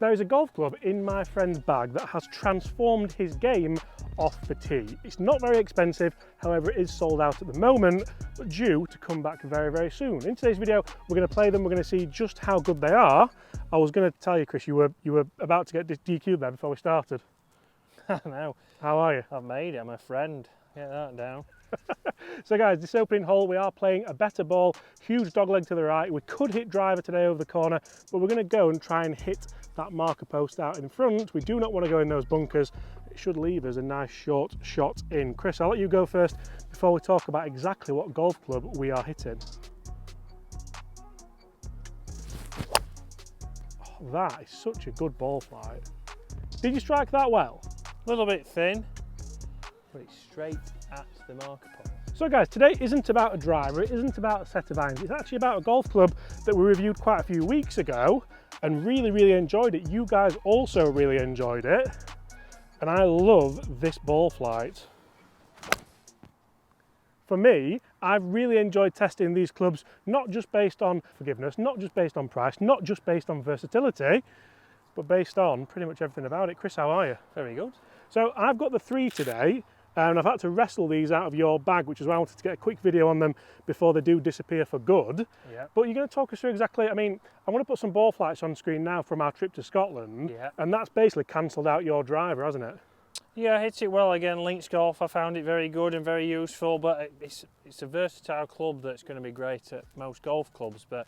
There is a golf club in my friend's bag that has transformed his game off the tee. It's not very expensive, however it is sold out at the moment, but due to come back very, very soon. In today's video, we're going to play them, we're going to see just how good they are. I was going to tell you, Chris, you were about to get DQ'd there before we started. I know. How are you? I've made it, I'm a friend. Get that down. So guys, this opening hole we are playing a better ball, huge dogleg to the right. We could hit driver today over the corner, but we're going to go and try and hit that marker post out in front. We do not want to go in those bunkers. It should leave us a nice short shot in. Chris, I'll let you go first before we talk about exactly what golf club we are hitting. Oh, that is such a good ball flight. Did you strike that well? A little bit thin, but it's straight at the marker point. So guys, today isn't about a driver, it isn't about a set of irons, it's actually about a golf club that we reviewed quite a few weeks ago and really enjoyed it. You guys also really enjoyed it, and I love this ball flight. For me, I've really enjoyed testing these clubs, not just based on forgiveness, not just based on price, not just based on versatility, but based on pretty much everything about it. Chris, how are you? Very good. So I've got the 3 today, and I've had to wrestle these out of your bag, which is why I wanted to get a quick video on them before they do disappear for good. Yeah. But you're going to talk us through exactly, I mean, I want to put some ball flights on screen now from our trip to Scotland, Yeah. and that's basically cancelled out your driver, hasn't it? Yeah, I hit it well again. Links Golf, I found it very good and very useful, but it's a versatile club that's going to be great at most golf clubs, but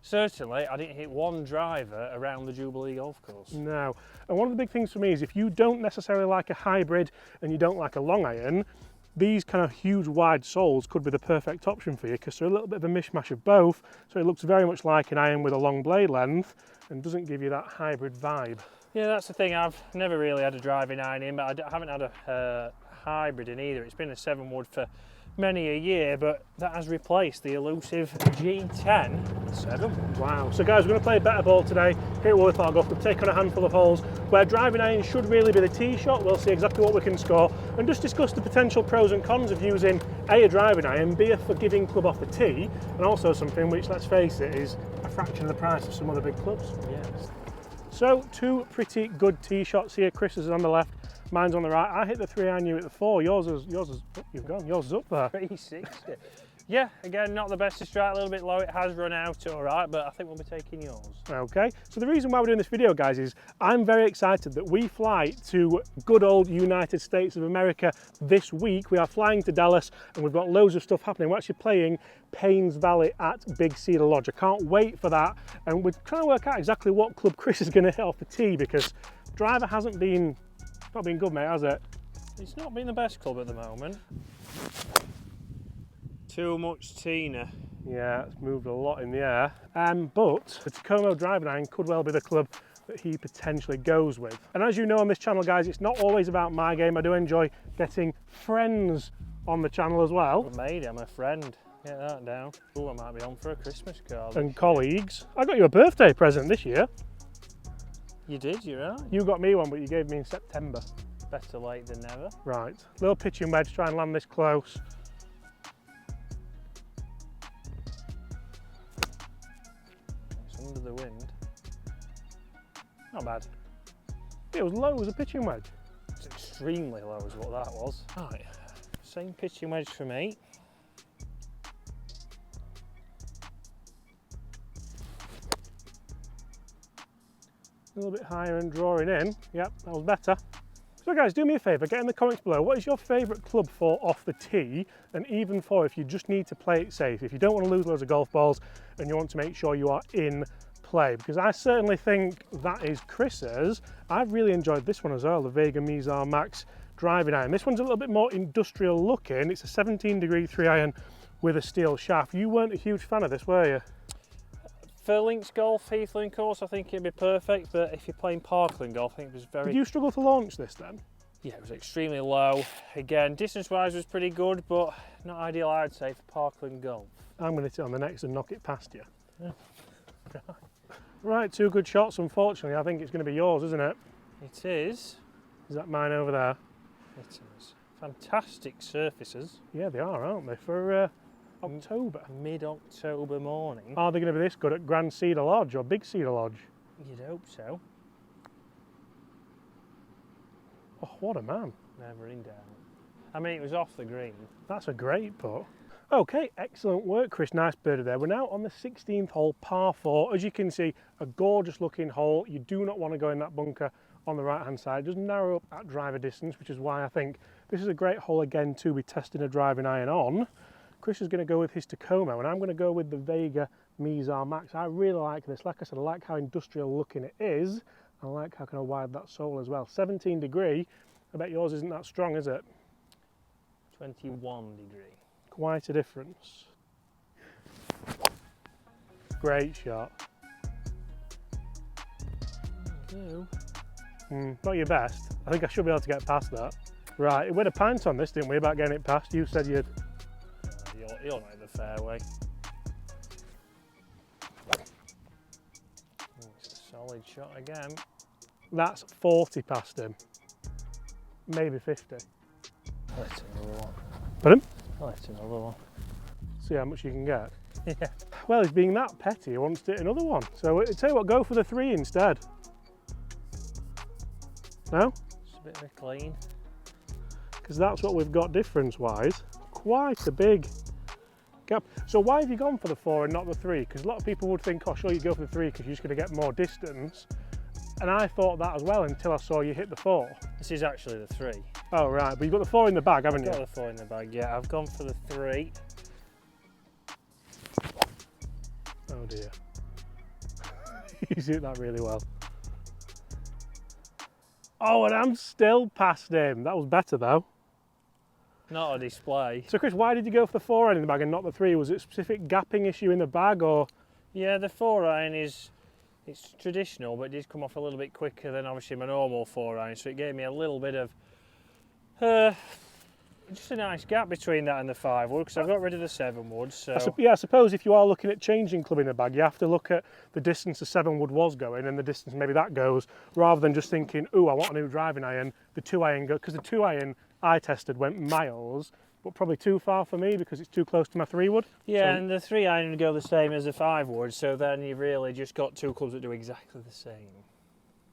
certainly I didn't hit one driver around the Jubilee Golf Course. No. And one of the big things for me is if you don't necessarily like a hybrid and you don't like a long iron, these kind of huge wide soles could be the perfect option for you because they're a little bit of a mishmash of both, so it looks very much like an iron with a long blade length and doesn't give you that hybrid vibe. Yeah, that's the thing. I've never really had a driving iron in, but I haven't had a hybrid in either. It's been a 7-wood for many a year, but that has replaced the elusive G10 7. Wow. So guys, we're going to play a better ball today here at Worthall Golf. We'll take on a handful of holes where driving iron should really be the tee shot. We'll see exactly what we can score and just discuss the potential pros and cons of using A, a driving iron, B, a forgiving club off the tee, and also something which, let's face it, is a fraction of the price of some other big clubs. Yes. So 2 pretty good tee shots here. Chris is on the left, mine's on the right. I hit the 3 iron, you hit the 4. Yours is you've gone. Yours is up there. 360. Yeah, again, not the best to strike, a little bit low. It has run out, all right, but I think we'll be taking yours. Okay, so the reason why we're doing this video, guys, is I'm very excited that we fly to good old United States of America this week. We are flying to Dallas and we've got loads of stuff happening. We're actually playing Paynes Valley at Big Cedar Lodge. I can't wait for that, and we're trying to work out exactly what club Chris is going to hit off the tee because driver hasn't been good, mate, has it? It's not been the best club at the moment. Too much Tina. Yeah, it's moved a lot in the air. But the Tacoma driving iron could well be the club that he potentially goes with. And as you know on this channel, guys, it's not always about my game. I do enjoy getting friends on the channel as well. I've made it, I'm a friend. Get that down. Oh, I might be on for a Christmas card. And colleagues. I got you a birthday present this year. You did, you're right. You got me one, but you gave me in September. Better late than never. Right, little pitching wedge, try and land this close. It's under the wind. Not bad. It was low as a pitching wedge. It's extremely low is what that was. Right, same pitching wedge for me. A little bit higher and drawing in. Yep, that was better. So guys, do me a favour, get in the comments below, what is your favourite club for off the tee, and even for if you just need to play it safe, if you don't want to lose loads of golf balls and you want to make sure you are in play, because I certainly think that is Chris's. I've really enjoyed this one as well, the Vega Mizar Max driving iron. This one's a little bit more industrial looking. It's a 17-degree 3 iron with a steel shaft. You weren't a huge fan of this, were you? For Links Golf, Heathland course, I think it'd be perfect, but if you're playing Parkland Golf, I think it was very... Did you struggle to launch this then? Yeah, it was extremely low. Again, distance-wise was pretty good, but not ideal, I'd say, for Parkland Golf. I'm going to hit it on the next and knock it past you. Yeah. Right, 2 good shots. Unfortunately, I think it's going to be yours, isn't it? It is. Is that mine over there? It is. Fantastic surfaces. Yeah, they are, aren't they, for October? Mid-October morning. Are they going to be this good at Grand Cedar Lodge or Big Cedar Lodge? You'd hope so. Oh, what a man. Never in doubt. I mean, it was off the green. That's a great putt. Okay, excellent work, Chris. Nice birdie there. We're now on the 16th hole, par 4. As you can see, a gorgeous looking hole. You do not want to go in that bunker on the right hand side. It does narrow up at driver distance, which is why I think this is a great hole again to be testing a driving iron on. Chris is going to go with his Tacoma, and I'm going to go with the Vega Mizar Max. I really like this. Like I said, I like how industrial looking it is. I like how kind of wide that sole as well. 17 degree. I bet yours isn't that strong, is it? 21 degree. Quite a difference. Great shot. Not your best. I think I should be able to get past that. Right, we had a pint on this, didn't we, about getting it past? You said you'd... You're not in the fairway. It's a solid shot again. That's 40 past him. Maybe 50. Let's another one. Pardon? Let's another one. See how much you can get. Yeah. Well, he's being that petty, he wants to hit another one. So, tell you what, go for the 3 instead. No? It's a bit of a clean. Because that's what we've got difference-wise. Quite a big gap. So why have you gone for the 4 and not the 3? Because a lot of people would think, oh, sure, you go for the 3 because you're just going to get more distance. And I thought that as well until I saw you hit the 4. This is actually the 3. Oh, right. But you've got the 4 in the bag, haven't you? I've got the 4 in the bag, yeah. I've gone for the 3. Oh, dear. He's hit that really well. Oh, and I'm still past him. That was better, though. Not a display. So, Chris, why did you go for the 4 iron in the bag and not the 3? Was it a specific gapping issue in the bag, or...? Yeah, the 4 iron is... It's traditional, but it did come off a little bit quicker than obviously my normal 4 iron, so it gave me a little bit of just a nice gap between that and the 5 wood, because I've got rid of the 7 wood. So yeah, I suppose if you are looking at changing club in the bag, you have to look at the distance the 7 wood was going and the distance maybe that goes, rather than just thinking, oh, I want a new driving iron, the 2 iron go, because the 2 iron I tested went miles, but probably too far for me because it's too close to my 3 wood. Yeah, so, and the 3 iron would go the same as the 5 wood, so then you've really just got 2 clubs that do exactly the same.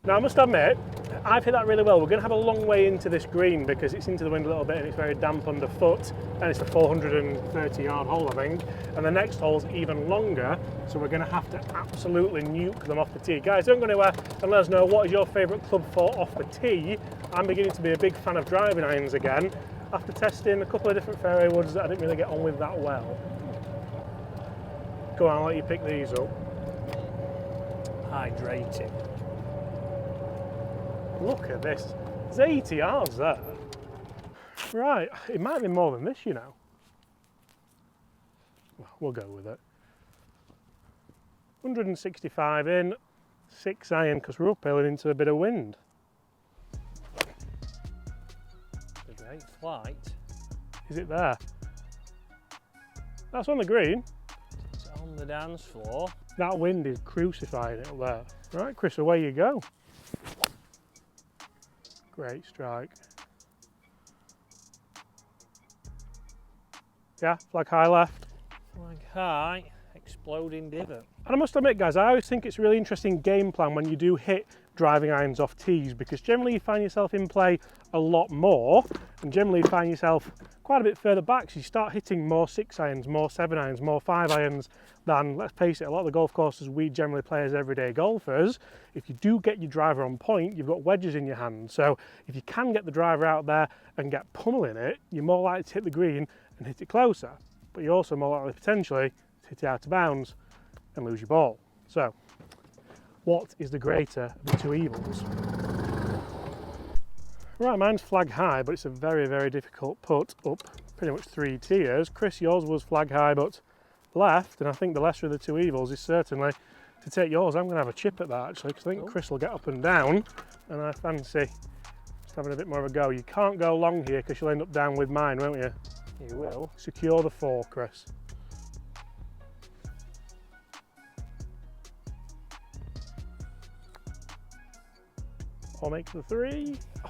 Now, I must admit, I've hit that really well. We're going to have a long way into this green because it's into the wind a little bit and it's very damp underfoot, and it's a 430 yard hole, I think, and the next hole's even longer, so we're going to have to absolutely nuke them off the tee. Guys, don't go anywhere and let us know what is your favourite club for off the tee. I'm beginning to be a big fan of driving irons again, after testing a couple of different fairway woods that I didn't really get on with that well. Go on, I'll let you pick these up. Hydrating. Look at this, it's 80 yards there. Right, it might be more than this, you know. Well, we'll go with it. 165 in, 6 iron, because we're uphill and into a bit of wind. It's a great flight. Is it there? That's on the green. It's on the dance floor. That wind is crucifying it up there. Right, Chris, away you go. Great strike. Yeah, flag high left. Flag high, exploding divot. And I must admit, guys, I always think it's a really interesting game plan when you do hit driving irons off tees, because generally you find yourself in play a lot more, and generally you find yourself quite a bit further back, so you start hitting more 6 irons, more 7 irons, more 5 irons than, let's face it, a lot of the golf courses we generally play as everyday golfers. If you do get your driver on point, you've got wedges in your hand, so if you can get the driver out there and get pummeling it, you're more likely to hit the green and hit it closer, but you're also more likely potentially to hit it out of bounds and lose your ball. So, what is the greater of the two evils? Right, mine's flag high, but it's a very, very difficult putt up pretty much 3 tiers. Chris, yours was flag high, but left, and I think the lesser of the two evils is certainly to take yours. I'm going to have a chip at that, actually, because I think Chris will get up and down, and I fancy just having a bit more of a go. You can't go long here, because you'll end up down with mine, won't you? You will. Secure the 4, Chris. Or make the 3. Oh.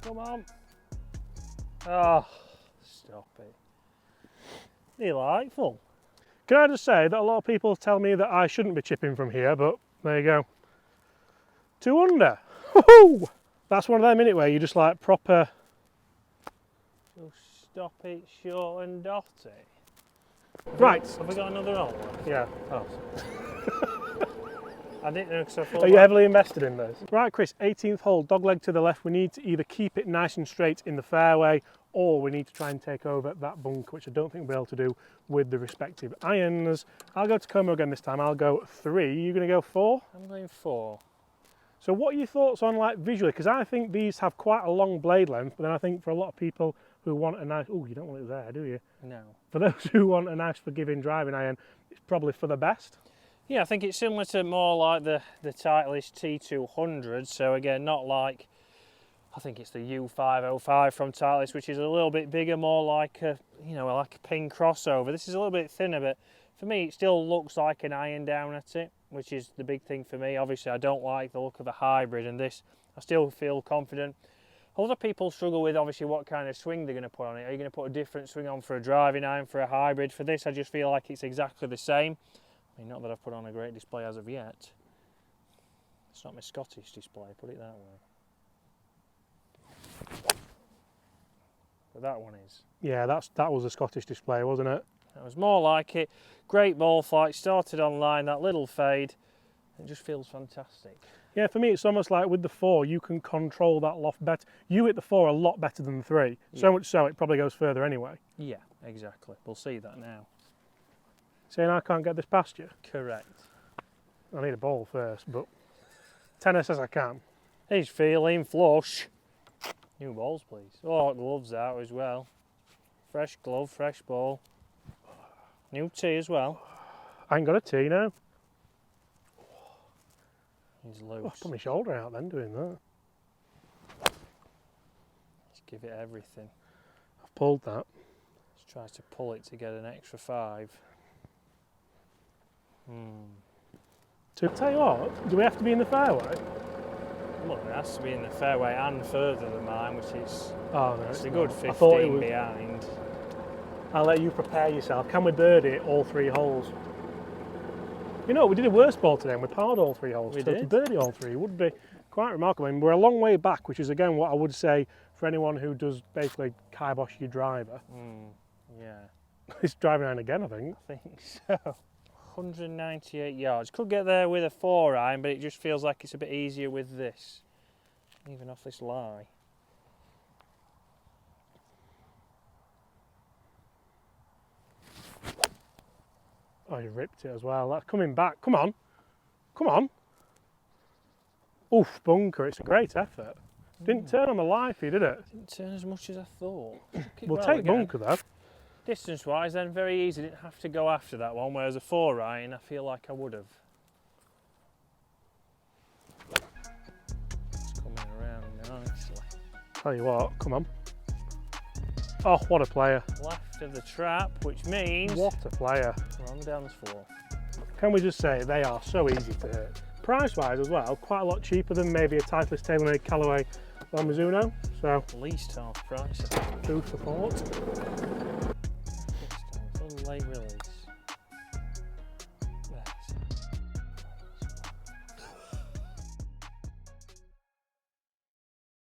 Come on. Oh, stop it. Delightful. Can I just say that a lot of people tell me that I shouldn't be chipping from here, but there you go. 2 under. Woohoo! That's one of them, innit, where you just like proper. Just stop it short and dotty. Right. Have we got another hole? Yeah. Oh. I didn't know because I thought. Are you heavily invested in this? Right, Chris, 18th hole, dogleg to the left. We need to either keep it nice and straight in the fairway, or we need to try and take over that bunker, which I don't think we'll be able to do with the respective irons. I'll go Tacoma again this time. I'll go 3. You're going to go 4? I'm going 4. So what are your thoughts on like visually? Because I think these have quite a long blade length, but then I think for a lot of people who want a nice, oh, you don't want it there, do you? No. For those who want a nice forgiving driving iron, it's probably for the best. Yeah, I think it's similar to more like the Titleist T200. So again, not like, I think it's the U505 from Titleist, which is a little bit bigger, more like a, you know, like a pin crossover. This is a little bit thinner, but for me, it still looks like an iron down at it, which is the big thing for me. Obviously, I don't like the look of a hybrid, and this, I still feel confident. A lot of people struggle with obviously what kind of swing they're going to put on it. Are you going to put a different swing on for a driving iron, for a hybrid? For this, I just feel like it's exactly the same. I mean, not that I've put on a great display as of yet. It's not my Scottish display, put it that way. But that one is. Yeah, that was a Scottish display, wasn't it? That was more like it. Great ball flight, started on line, that little fade. It just feels fantastic. Yeah, for me, it's almost like with the 4, you can control that loft better. You hit the 4 a lot better than the 3. Yeah. So much so, it probably goes further anyway. Yeah, exactly. We'll see that now. Saying I can't get this past you? Correct. I need a ball first, but tennis says I can. He's feeling flush. New balls, please. Oh, gloves out as well. Fresh glove, fresh ball. New tee as well. I ain't got a tee now. He's Oh, I loose. put my shoulder out then doing that. Let's give it everything. I've pulled that. Let's try to pull it to get an extra 5. To tell you what, do we have to be in the fairway? Well, it has to be in the fairway and further than mine, which is Oh no, it's a good not. I thought it 15 was. behind. I'll let you prepare yourself. Can we birdie all 3 holes? You know, we did a worse ball today and we parred all 3 holes. We So did. to birdie all 3 would be quite remarkable. I mean, we're a long way back, which is again what I would say for anyone who does basically kibosh your driver. Yeah, It's driving iron again, I think. I think so. 198 yards. Could get there with a 4 iron, but it just feels like it's a bit easier with this. Even off this lie. Oh, you ripped it as well. That's coming back. Come on. Come on. Oof, bunker. It's a great effort. Didn't turn on the lie for you, did it? Didn't turn as much as I thought. We'll take bunker though. Distance wise, then very easy. Didn't have to go after that one, whereas a 4 iron, I feel like I would have. It's coming around nicely. Tell you what, come on. Oh, what a player. Left of the trap, which means What a player. we're on the dance floor. Can we just say they are so easy to hit. Price-wise as well, quite a lot cheaper than maybe a Titleist TaylorMade Callaway or Mizuno. So, At least half price. I think. food for thought. Little late release.